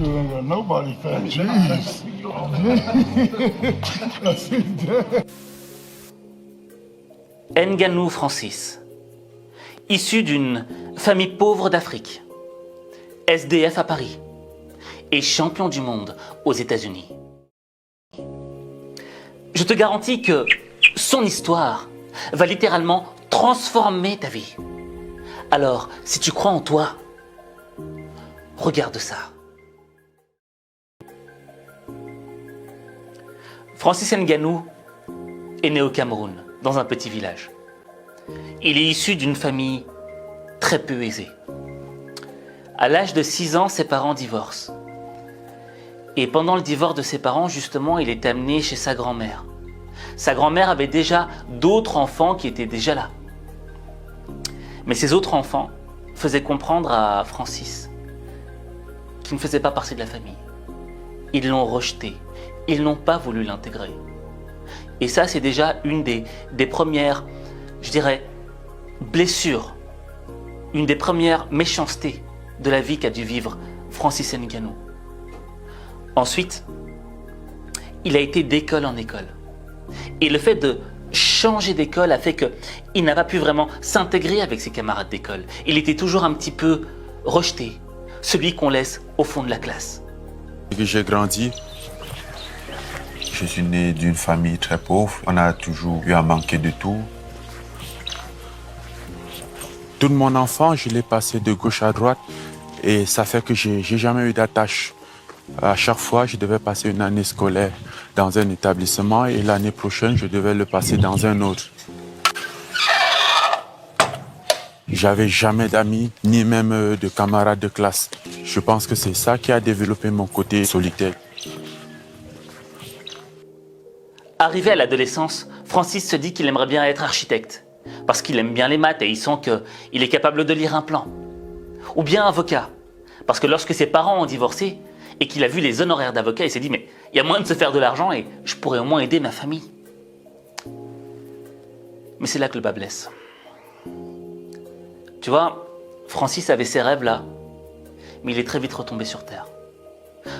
You ain't got nobody fat cheese. I see that. Ngannou Francis, issu d'une famille pauvre d'Afrique, SDF à Paris et champion du monde aux États-Unis. Je te garantis que son histoire va littéralement transformer ta vie. Alors, si tu crois en toi, regarde ça. Francis Ngannou est né au Cameroun, dans un petit village. Il est issu d'une famille très peu aisée. À l'âge de 6 ans, ses parents divorcent. Et pendant le divorce de ses parents, justement, il est amené chez sa grand-mère. Sa grand-mère avait déjà d'autres enfants qui étaient déjà là. Mais ces autres enfants faisaient comprendre à Francis qu'il ne faisait pas partie de la famille. Ils l'ont rejeté. Ils n'ont pas voulu l'intégrer. Et ça, c'est déjà une des premières, je dirais, blessures, une des premières méchancetés de la vie qu'a dû vivre Francis Ngannou. Ensuite, il a été d'école en école. Et le fait de changer d'école a fait qu'il n'a pas pu vraiment s'intégrer avec ses camarades d'école. Il était toujours un petit peu rejeté, celui qu'on laisse au fond de la classe. J'ai grandi. Je suis né d'une famille très pauvre. On a toujours eu à manquer de tout. Toute mon enfance, je l'ai passé de gauche à droite et ça fait que j'ai jamais eu d'attache. À chaque fois, je devais passer une année scolaire dans un établissement et l'année prochaine, je devais le passer dans un autre. J'avais jamais d'amis, ni même de camarades de classe. Je pense que c'est ça qui a développé mon côté solitaire. Arrivé à l'adolescence, Francis se dit qu'il aimerait bien être architecte, parce qu'il aime bien les maths et il sent qu'il est capable de lire un plan. Ou bien avocat, parce que lorsque ses parents ont divorcé et qu'il a vu les honoraires d'avocat, il s'est dit « mais il y a moyen de se faire de l'argent et je pourrais au moins aider ma famille ». Mais c'est là que le bas blesse. Tu vois, Francis avait ses rêves là, mais il est très vite retombé sur terre.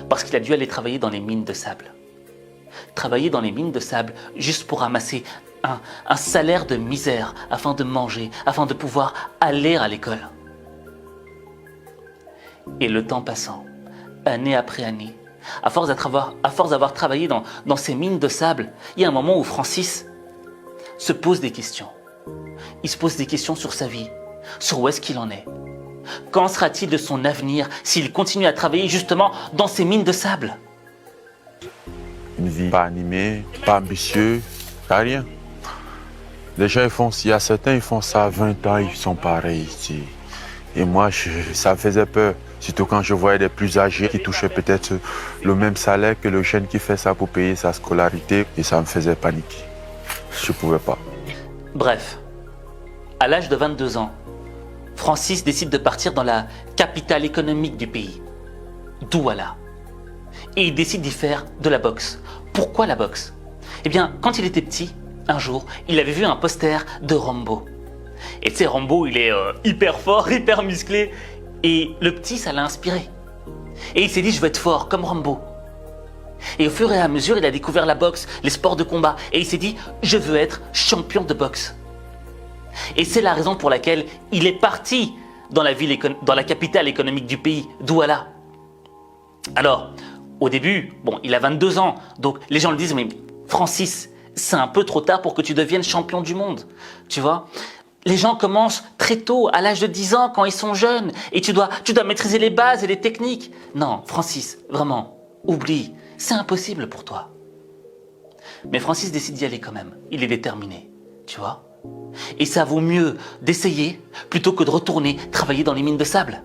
Parce qu'il a dû aller travailler dans les mines de sable. Travailler dans les mines de sable juste pour ramasser un salaire de misère afin de manger, afin de pouvoir aller à l'école. Et le temps passant, année après année, à force d'avoir travaillé dans ces mines de sable, il y a un moment où Francis se pose des questions. Il se pose des questions sur sa vie, sur où est-ce qu'il en est. Qu'en sera-t-il de son avenir s'il continue à travailler justement dans ces mines de sable ? Une vie pas animée, pas ambitieuse, pas rien. Les gens, il y a certains, ils font ça à 20 ans, ils sont pareils ici. Et moi, ça me faisait peur. Surtout quand je voyais des plus âgés qui touchaient peut-être le même salaire que le jeune qui fait ça pour payer sa scolarité. Et ça me faisait paniquer. Je ne pouvais pas. Bref, à l'âge de 22 ans, Francis décide de partir dans la capitale économique du pays, Douala. Et il décide d'y faire de la boxe. Pourquoi la boxe ? Eh bien, quand il était petit, un jour, il avait vu un poster de Rambo. Et tu sais, Rambo, il est hyper fort, hyper musclé. Et le petit, ça l'a inspiré. Et il s'est dit, je veux être fort, comme Rambo. Et au fur et à mesure, il a découvert la boxe, les sports de combat. Et il s'est dit, je veux être champion de boxe. Et c'est la raison pour laquelle il est parti dans la capitale économique du pays, Douala. Alors, au début, bon, il a 22 ans, donc les gens le disent, mais Francis, c'est un peu trop tard pour que tu deviennes champion du monde, tu vois. Les gens commencent très tôt, à l'âge de 10 ans, quand ils sont jeunes, et tu dois maîtriser les bases et les techniques. Non, Francis, vraiment, oublie, c'est impossible pour toi. Mais Francis décide d'y aller quand même, il est déterminé, tu vois. Et ça vaut mieux d'essayer plutôt que de retourner travailler dans les mines de sable.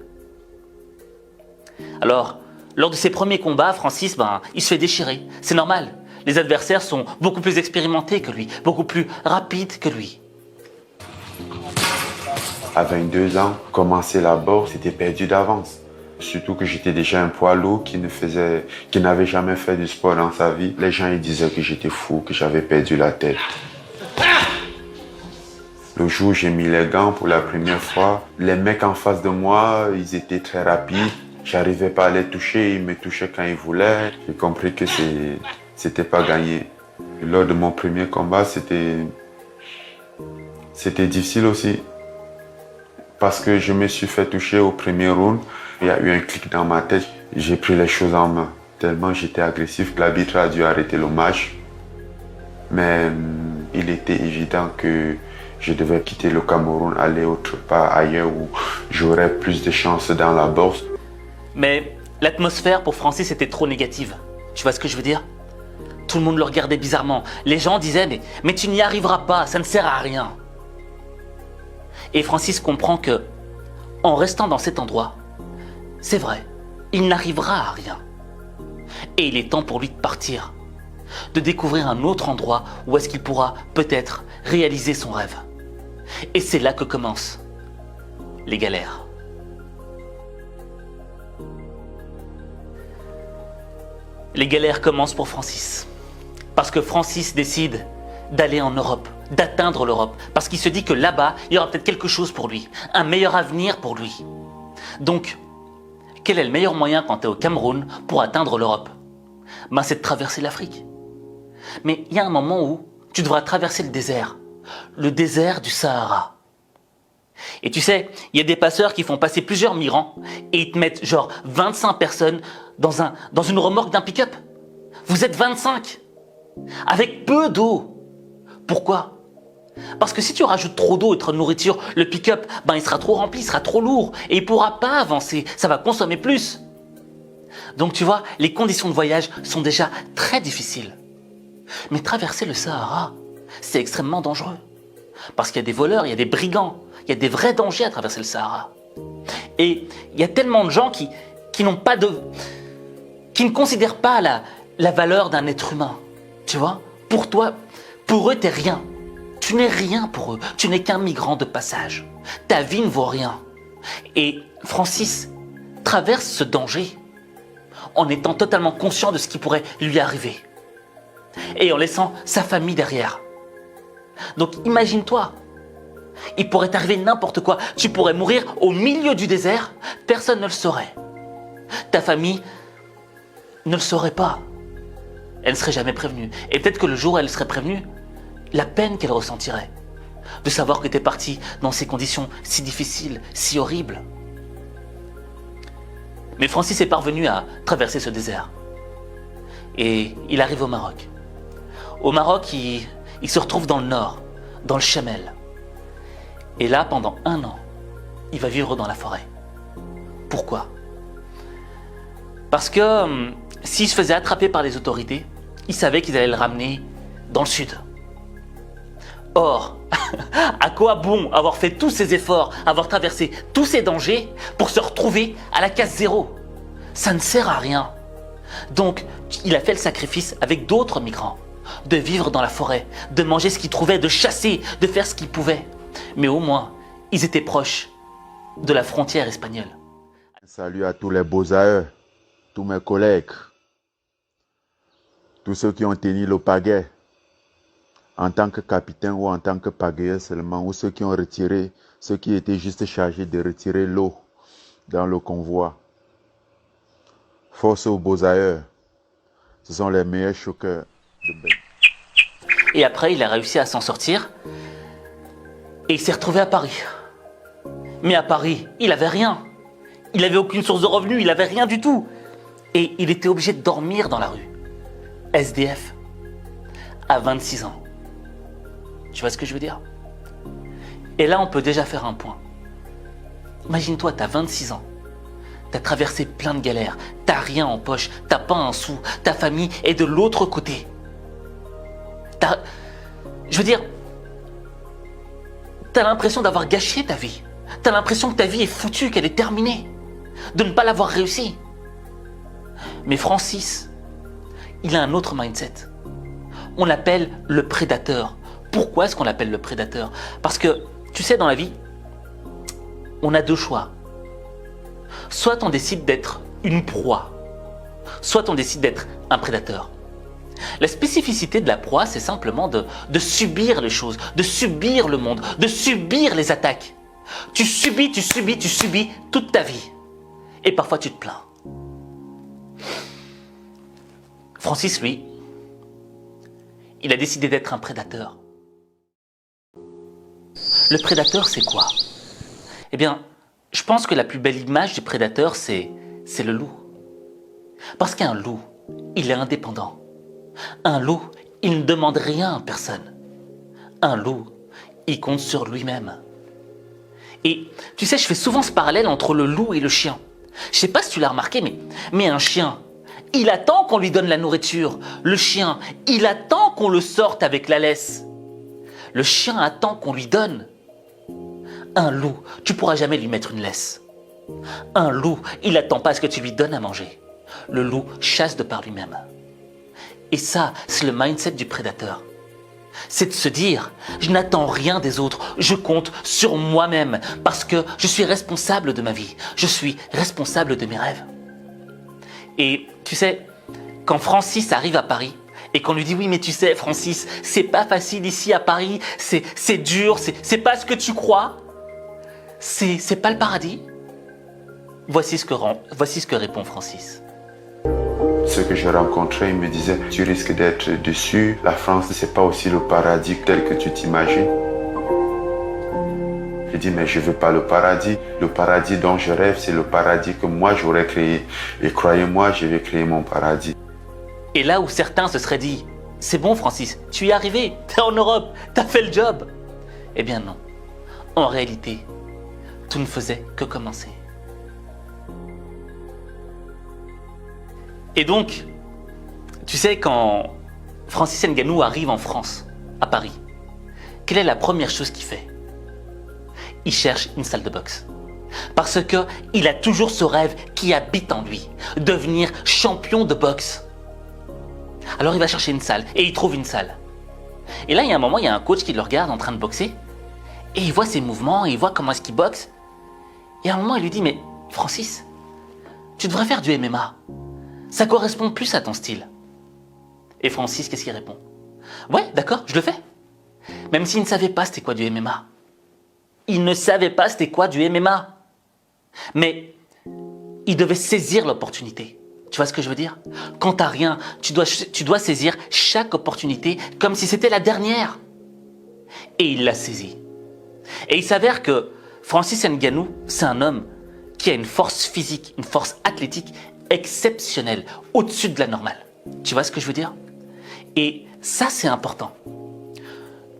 Alors, lors de ses premiers combats, Francis, il se fait déchirer. C'est normal. Les adversaires sont beaucoup plus expérimentés que lui, beaucoup plus rapides que lui. À 22 ans, commencer la boxe, c'était perdu d'avance. Surtout que j'étais déjà un poids lourd qui n'avait jamais fait du sport dans sa vie. Les gens ils disaient que j'étais fou, que j'avais perdu la tête. Le jour où j'ai mis les gants pour la première fois, les mecs en face de moi, ils étaient très rapides. J'arrivais pas à les toucher, ils me touchaient quand ils voulaient. J'ai compris que c'était pas gagné. Lors de mon premier combat, c'était difficile aussi. Parce que je me suis fait toucher au premier round. Il y a eu un clic dans ma tête. J'ai pris les choses en main. Tellement j'étais agressif que l'arbitre a dû arrêter le match. Mais il était évident que je devais quitter le Cameroun, aller autre part ailleurs où j'aurais plus de chances dans la bourse. Mais l'atmosphère pour Francis était trop négative. Tu vois ce que je veux dire? Tout le monde le regardait bizarrement. Les gens disaient mais tu n'y arriveras pas, ça ne sert à rien. Et Francis comprend que, en restant dans cet endroit, c'est vrai, il n'arrivera à rien. Et il est temps pour lui de partir, de découvrir un autre endroit où est-ce qu'il pourra peut-être réaliser son rêve. Et c'est là que commencent les galères. Les galères commencent pour Francis. Parce que Francis décide d'aller en Europe, d'atteindre l'Europe. Parce qu'il se dit que là-bas, il y aura peut-être quelque chose pour lui, un meilleur avenir pour lui. Donc, quel est le meilleur moyen quand tu es au Cameroun pour atteindre l'Europe? Ben, c'est de traverser l'Afrique. Mais il y a un moment où tu devras traverser le désert du Sahara. Et tu sais, il y a des passeurs qui font passer plusieurs migrants et ils te mettent genre 25 personnes dans une remorque d'un pick-up. Vous êtes 25 avec peu d'eau. Pourquoi? Parce que si tu rajoutes trop d'eau et trop de nourriture, le pick-up, ben il sera trop rempli, il sera trop lourd et il ne pourra pas avancer, ça va consommer plus. Donc tu vois, les conditions de voyage sont déjà très difficiles. Mais traverser le Sahara, c'est extrêmement dangereux. Parce qu'il y a des voleurs, il y a des brigands, il y a des vrais dangers à traverser le Sahara. Et il y a tellement de gens qui ne considèrent pas la valeur d'un être humain. Tu vois? Pour eux, t'es rien. Tu n'es rien pour eux. Tu n'es qu'un migrant de passage. Ta vie ne vaut rien. Et Francis traverse ce danger en étant totalement conscient de ce qui pourrait lui arriver. Et en laissant sa famille derrière. Donc imagine-toi, il pourrait t'arriver n'importe quoi. Tu pourrais mourir au milieu du désert, personne ne le saurait. Ta famille ne le saurait pas. Elle ne serait jamais prévenue. Et peut-être que le jour où elle serait prévenue, la peine qu'elle ressentirait, de savoir que tu es parti dans ces conditions si difficiles, si horribles. Mais Francis est parvenu à traverser ce désert. Et il arrive au Maroc. Au Maroc, il se retrouve dans le nord, dans le Chamel. Et là, pendant 1 an, il va vivre dans la forêt. Pourquoi? Parce que s'il se faisait attraper par les autorités, il savait qu'ils allaient le ramener dans le sud. Or, à quoi bon avoir fait tous ces efforts, avoir traversé tous ces dangers pour se retrouver à la case zéro? Ça ne sert à rien. Donc, il a fait le sacrifice avec d'autres migrants, de vivre dans la forêt, de manger ce qu'il trouvait, de chasser, de faire ce qu'il pouvait. Mais au moins, ils étaient proches de la frontière espagnole. Salut à tous les beaux-aïeux, tous mes collègues, tous ceux qui ont tenu le pagaie en tant que capitaine ou en tant que pagayeur seulement, ou ceux qui ont retiré, ceux qui étaient juste chargés de retirer l'eau dans le convoi. Force aux beaux-aïeux, ce sont les meilleurs choqueurs de bain. Et après, il a réussi à s'en sortir et il s'est retrouvé à Paris. Mais à Paris, il avait rien. Il n'avait aucune source de revenus, il n'avait rien du tout. Et il était obligé de dormir dans la rue. SDF. À 26 ans. Tu vois ce que je veux dire? Et là, on peut déjà faire un point. Imagine-toi, tu as 26 ans. Tu as traversé plein de galères. Tu n'as rien en poche. Tu n'as pas un sou. Ta famille est de l'autre côté. Je veux dire, tu as l'impression d'avoir gâché ta vie. Tu as l'impression que ta vie est foutue, qu'elle est terminée. De ne pas l'avoir réussi. Mais Francis, il a un autre mindset. On l'appelle le prédateur. Pourquoi est-ce qu'on l'appelle le prédateur? Parce que, tu sais, dans la vie, on a 2 choix. Soit on décide d'être une proie, soit on décide d'être un prédateur. La spécificité de la proie, c'est simplement de subir les choses, de subir le monde, de subir les attaques. Tu subis toute ta vie. Et parfois tu te plains. Francis, lui, il a décidé d'être un prédateur. Le prédateur, c'est quoi? Eh bien, je pense que la plus belle image du prédateur, c'est le loup. Parce qu'un loup, il est indépendant. Un loup, il ne demande rien à personne. Un loup, il compte sur lui-même. Et tu sais, je fais souvent ce parallèle entre le loup et le chien. Je sais pas si tu l'as remarqué, mais un chien, il attend qu'on lui donne la nourriture. Le chien, il attend qu'on le sorte avec la laisse. Le chien attend qu'on lui donne. Un loup, tu pourras jamais lui mettre une laisse. Un loup, il attend pas à ce que tu lui donnes à manger. Le loup chasse de par lui-même. Et ça, c'est le mindset du prédateur. C'est de se dire, je n'attends rien des autres, je compte sur moi-même parce que je suis responsable de ma vie, je suis responsable de mes rêves. Et tu sais, quand Francis arrive à Paris et qu'on lui dit, oui mais tu sais Francis, c'est pas facile ici à Paris, c'est dur, c'est pas ce que tu crois, c'est pas le paradis. Voici ce que répond Francis. Ceux que j'ai rencontrés, ils me disaient, tu risques d'être déçu. La France, c'est pas aussi le paradis tel que tu t'imagines. J'ai dit, mais je veux pas le paradis. Le paradis dont je rêve, c'est le paradis que moi j'aurais créé. Et croyez-moi, je vais créer mon paradis. Et là où certains se seraient dit, c'est bon Francis, tu y es arrivé, t'es en Europe, t'as fait le job. Eh bien non. En réalité, tout ne faisait que commencer. Et donc, tu sais, quand Francis Ngannou arrive en France, à Paris, quelle est la première chose qu'il fait? Il cherche une salle de boxe. Parce qu'il a toujours ce rêve qui habite en lui, devenir champion de boxe. Alors il va chercher une salle, et il trouve une salle. Et là, il y a un moment, il y a un coach qui le regarde en train de boxer, et il voit ses mouvements, et il voit comment est-ce qu'il boxe. Et à un moment, il lui dit, mais Francis, tu devrais faire du MMA. Ça correspond plus à ton style. Et Francis, qu'est-ce qu'il répond? Ouais, d'accord, je le fais. Même s'il ne savait pas c'était quoi du MMA. Il ne savait pas c'était quoi du MMA. Mais il devait saisir l'opportunité. Tu vois ce que je veux dire? Quand t'as rien, tu dois saisir chaque opportunité comme si c'était la dernière. Et il l'a saisi. Et il s'avère que Francis Ngannou, c'est un homme qui a une force physique, une force athlétique exceptionnelle, au-dessus de la normale. Tu vois ce que je veux dire? Et ça, c'est important.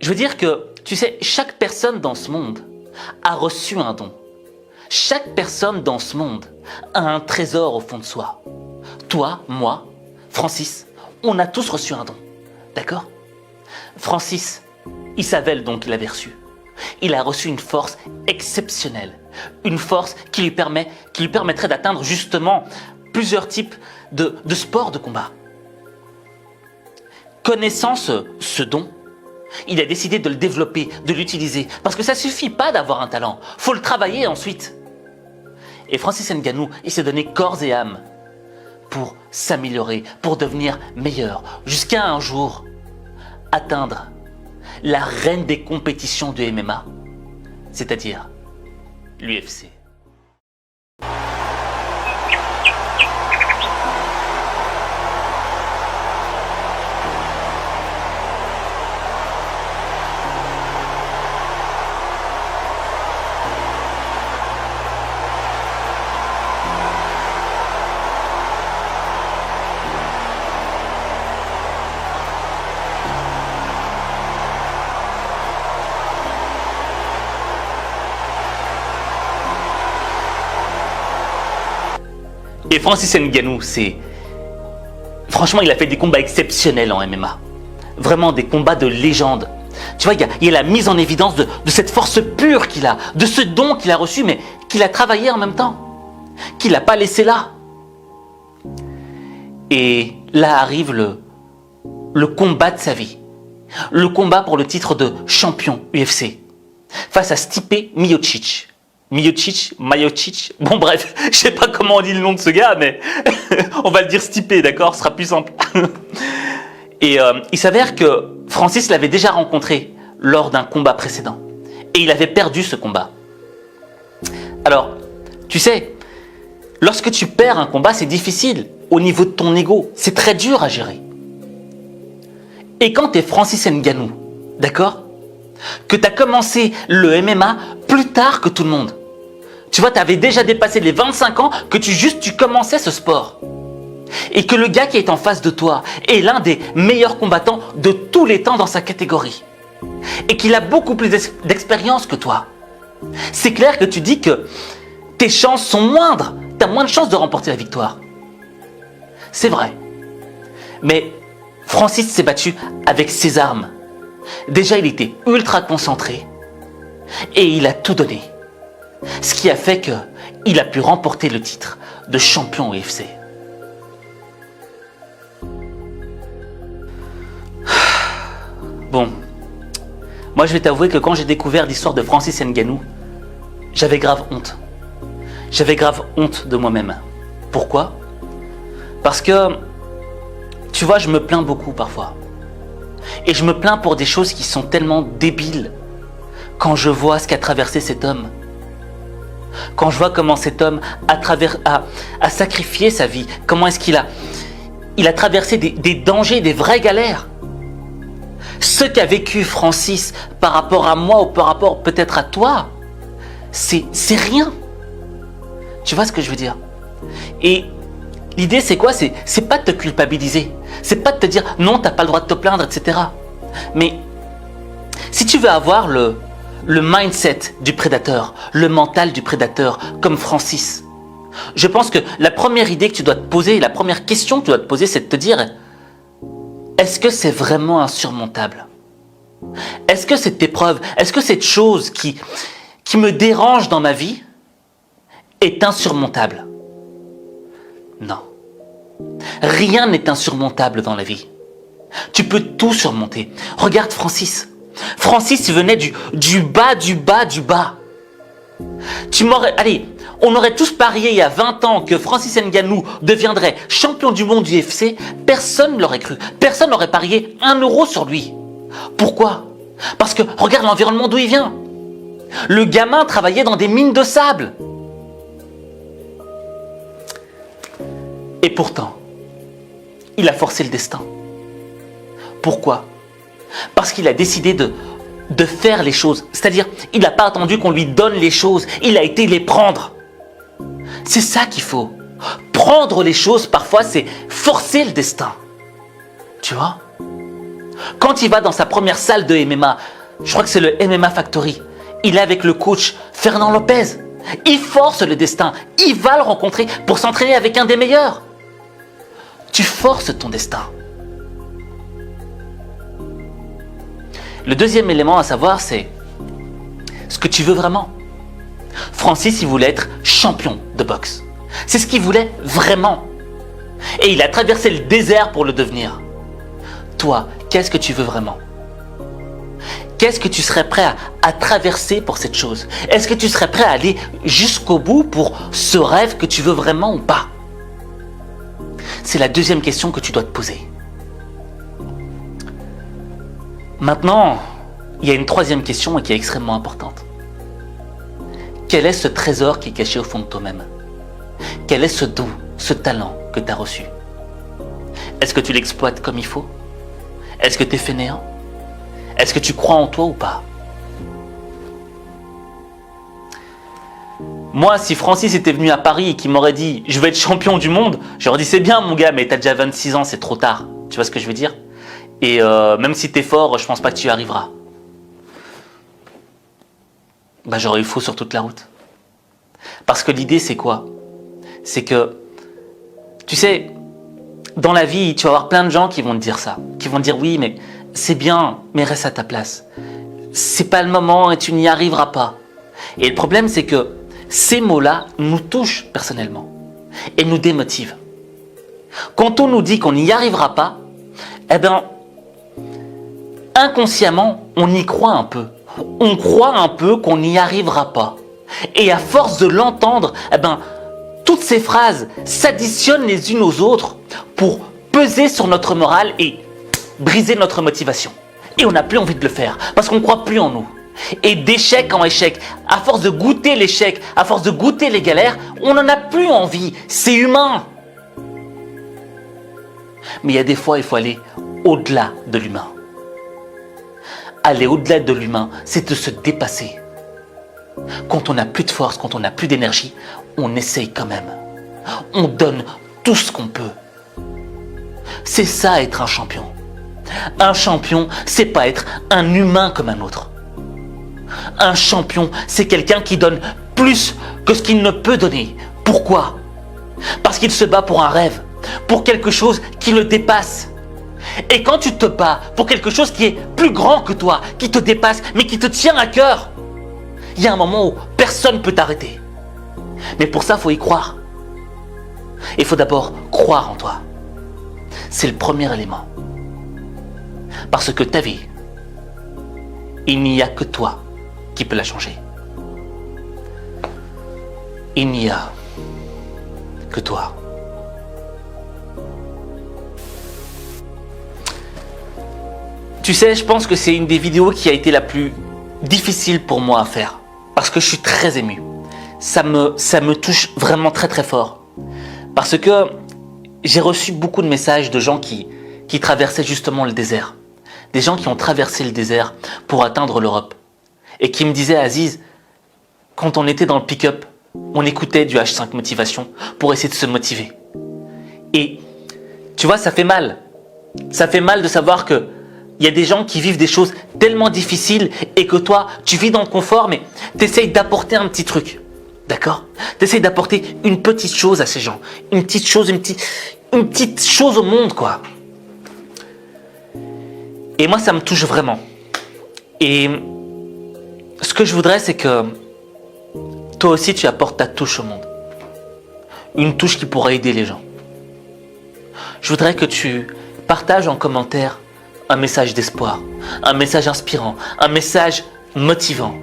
Je veux dire que, tu sais, chaque personne dans ce monde a reçu un don. Chaque personne dans ce monde a un trésor au fond de soi. Toi, moi, Francis, on a tous reçu un don. D'accord? Francis, il savait le don qu'il avait reçu. Il a reçu une force exceptionnelle. Une force qui lui permettrait d'atteindre justement plusieurs types de sports de combat. Connaissant ce don, il a décidé de le développer, de l'utiliser. Parce que ça ne suffit pas d'avoir un talent. Il faut le travailler ensuite. Et Francis Ngannou, il s'est donné corps et âme pour s'améliorer, pour devenir meilleur. Jusqu'à un jour, atteindre la reine des compétitions du MMA, c'est-à-dire l'UFC. Et Francis Ngannou, franchement, il a fait des combats exceptionnels en MMA. Vraiment des combats de légende. Tu vois, il y a la mise en évidence de cette force pure qu'il a, de ce don qu'il a reçu, mais qu'il a travaillé en même temps. Qu'il n'a pas laissé là. Et là arrive le combat de sa vie. Le combat pour le titre de champion UFC. Face à Stipe Miocic. Miocic, bon bref, je sais pas comment on dit le nom de ce gars, mais on va le dire Stipe, d'accord, ce sera plus simple. Et il s'avère que Francis l'avait déjà rencontré lors d'un combat précédent. Et il avait perdu ce combat. Alors, tu sais, lorsque tu perds un combat, c'est difficile. Au niveau de ton ego, c'est très dur à gérer. Et quand tu es Francis Ngannou, d'accord? Que tu as commencé le MMA plus tard que tout le monde. Tu vois, tu avais déjà dépassé les 25 ans que tu commençais ce sport. Et que le gars qui est en face de toi est l'un des meilleurs combattants de tous les temps dans sa catégorie. Et qu'il a beaucoup plus d'expérience que toi. C'est clair que tu dis que tes chances sont moindres. Tu as moins de chances de remporter la victoire. C'est vrai. Mais Francis s'est battu avec ses armes. Déjà, il était ultra concentré et il a tout donné. Ce qui a fait qu'il a pu remporter le titre de champion UFC. Bon, moi je vais t'avouer que quand j'ai découvert l'histoire de Francis Ngannou, j'avais grave honte. J'avais grave honte de moi-même. Pourquoi? Parce que, tu vois, je me plains beaucoup parfois. Et je me plains pour des choses qui sont tellement débiles quand je vois ce qu'a traversé cet homme. Quand je vois comment cet homme a sacrifié sa vie, comment est-ce qu'il a traversé des dangers, des vraies galères. Ce qu'a vécu Francis par rapport à moi ou par rapport peut-être à toi, c'est rien. Tu vois ce que je veux dire? Et l'idée c'est quoi? C'est pas de te culpabiliser. C'est pas de te dire non, t'as pas le droit de te plaindre, etc. Mais si tu veux avoir le mindset du prédateur, le mental du prédateur, comme Francis, je pense que la première idée que tu dois te poser, la première question que tu dois te poser, c'est de te dire: est-ce que c'est vraiment insurmontable? Est-ce que cette épreuve, est-ce que cette chose qui me dérange dans ma vie est insurmontable? Non. Rien n'est insurmontable dans la vie. Tu peux tout surmonter. Regarde Francis. Francis venait du bas, du bas, du bas. Allez, on aurait tous parié il y a 20 ans que Francis Ngannou deviendrait champion du monde du UFC. Personne ne l'aurait cru. Personne n'aurait parié 1 euro sur lui. Pourquoi? Parce que regarde l'environnement d'où il vient. Le gamin travaillait dans des mines de sable. Et pourtant, il a forcé le destin. Pourquoi? Parce qu'il a décidé de faire les choses. C'est-à-dire, il n'a pas attendu qu'on lui donne les choses. Il a été les prendre. C'est ça qu'il faut. Prendre les choses, parfois, c'est forcer le destin. Tu vois? Quand il va dans sa première salle de MMA, je crois que c'est le MMA Factory, il est avec le coach Fernand Lopez. Il force le destin. Il va le rencontrer pour s'entraîner avec un des meilleurs. Tu forces ton destin. Le deuxième élément à savoir, c'est ce que tu veux vraiment. Francis, il voulait être champion de boxe. C'est ce qu'il voulait vraiment. Et il a traversé le désert pour le devenir. Toi, qu'est-ce que tu veux vraiment? Qu'est-ce que tu serais prêt à traverser pour cette chose? Est-ce que tu serais prêt à aller jusqu'au bout pour ce rêve que tu veux vraiment ou pas? C'est la deuxième question que tu dois te poser. Maintenant, il y a une troisième question et qui est extrêmement importante. Quel est ce trésor qui est caché au fond de toi-même? Quel est ce don, ce talent que tu as reçu? Est-ce que tu l'exploites comme il faut? Est-ce que tu es fainéant? Est-ce que tu crois en toi ou pas? Moi, si Francis était venu à Paris et qu'il m'aurait dit « je veux être champion du monde », j'aurais dit « c'est bien mon gars, mais t'as déjà 26 ans, c'est trop tard ». Tu vois ce que je veux dire? Et même si t'es fort, je pense pas que tu y arriveras. Bah, j'aurais eu faux sur toute la route. Parce que l'idée, c'est quoi? C'est que, tu sais, dans la vie, tu vas avoir plein de gens qui vont te dire ça. Qui vont te dire, oui, mais c'est bien, mais reste à ta place. C'est pas le moment et tu n'y arriveras pas. Et le problème, c'est que ces mots-là nous touchent personnellement et nous démotivent. Quand on nous dit qu'on n'y arrivera pas, eh bien, inconsciemment, on y croit un peu. On croit un peu qu'on n'y arrivera pas. Et à force de l'entendre, eh ben, toutes ces phrases s'additionnent les unes aux autres pour peser sur notre morale et briser notre motivation. Et on n'a plus envie de le faire parce qu'on ne croit plus en nous. Et d'échec en échec, à force de goûter l'échec, à force de goûter les galères, on n'en a plus envie. C'est humain. Mais il y a des fois, il faut aller au-delà de l'humain. Aller au-delà de l'humain, c'est de se dépasser. Quand on n'a plus de force, quand on n'a plus d'énergie, on essaye quand même. On donne tout ce qu'on peut. C'est ça être un champion. Un champion, c'est pas être un humain comme un autre. Un champion, c'est quelqu'un qui donne plus que ce qu'il ne peut donner. Pourquoi? Parce qu'il se bat pour un rêve, pour quelque chose qui le dépasse. Et quand tu te bats pour quelque chose qui est plus grand que toi, qui te dépasse, mais qui te tient à cœur, il y a un moment où personne ne peut t'arrêter. Mais pour ça, il faut y croire. Il faut d'abord croire en toi. C'est le premier élément. Parce que ta vie, il n'y a que toi qui peut la changer. Il n'y a que toi. Tu sais, je pense que c'est une des vidéos qui a été la plus difficile pour moi à faire. Parce que je suis très ému. Ça me touche vraiment très très fort. Parce que j'ai reçu beaucoup de messages de gens qui traversaient justement le désert. Des gens qui ont traversé le désert pour atteindre l'Europe. Et qui me disaient, Aziz, quand on était dans le pick-up, on écoutait du H5 Motivation pour essayer de se motiver. Et tu vois, ça fait mal. Ça fait mal de savoir que il y a des gens qui vivent des choses tellement difficiles et que toi, tu vis dans le confort, mais tu essayes d'apporter un petit truc. D'accord? Tu essayes d'apporter une petite chose à ces gens. Une petite chose, une petite chose au monde, quoi. Et moi, ça me touche vraiment. Et ce que je voudrais, c'est que toi aussi, tu apportes ta touche au monde. Une touche qui pourra aider les gens. Je voudrais que tu partages en commentaire un message d'espoir, un message inspirant, un message motivant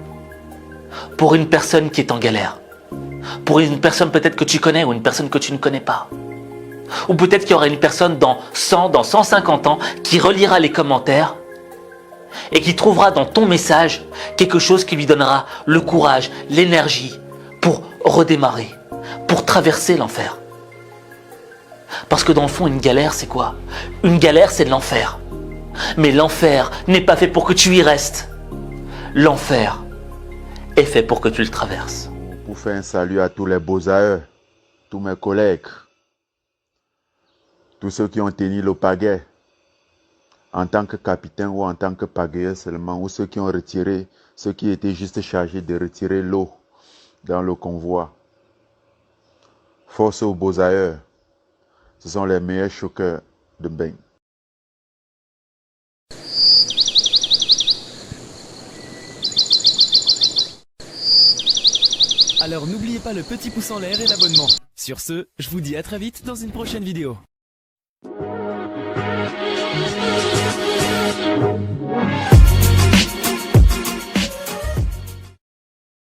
pour une personne qui est en galère, pour une personne peut-être que tu connais ou une personne que tu ne connais pas. Ou peut-être qu'il y aura une personne dans 100, dans 150 ans qui relira les commentaires et qui trouvera dans ton message quelque chose qui lui donnera le courage, l'énergie pour redémarrer, pour traverser l'enfer. Parce que dans le fond, une galère, c'est quoi? Une galère, c'est de l'enfer. Mais l'enfer n'est pas fait pour que tu y restes. L'enfer est fait pour que tu le traverses. Pour faire un salut à tous les beaux-ailleurs, tous mes collègues, tous ceux qui ont tenu le pagaie en tant que capitaine ou en tant que pagayeur seulement, ou ceux qui ont retiré, ceux qui étaient juste chargés de retirer l'eau dans le convoi. Force aux beaux-ailleurs, ce sont les meilleurs choqueurs de bain. Alors n'oubliez pas le petit pouce en l'air et l'abonnement. Sur ce, je vous dis à très vite dans une prochaine vidéo.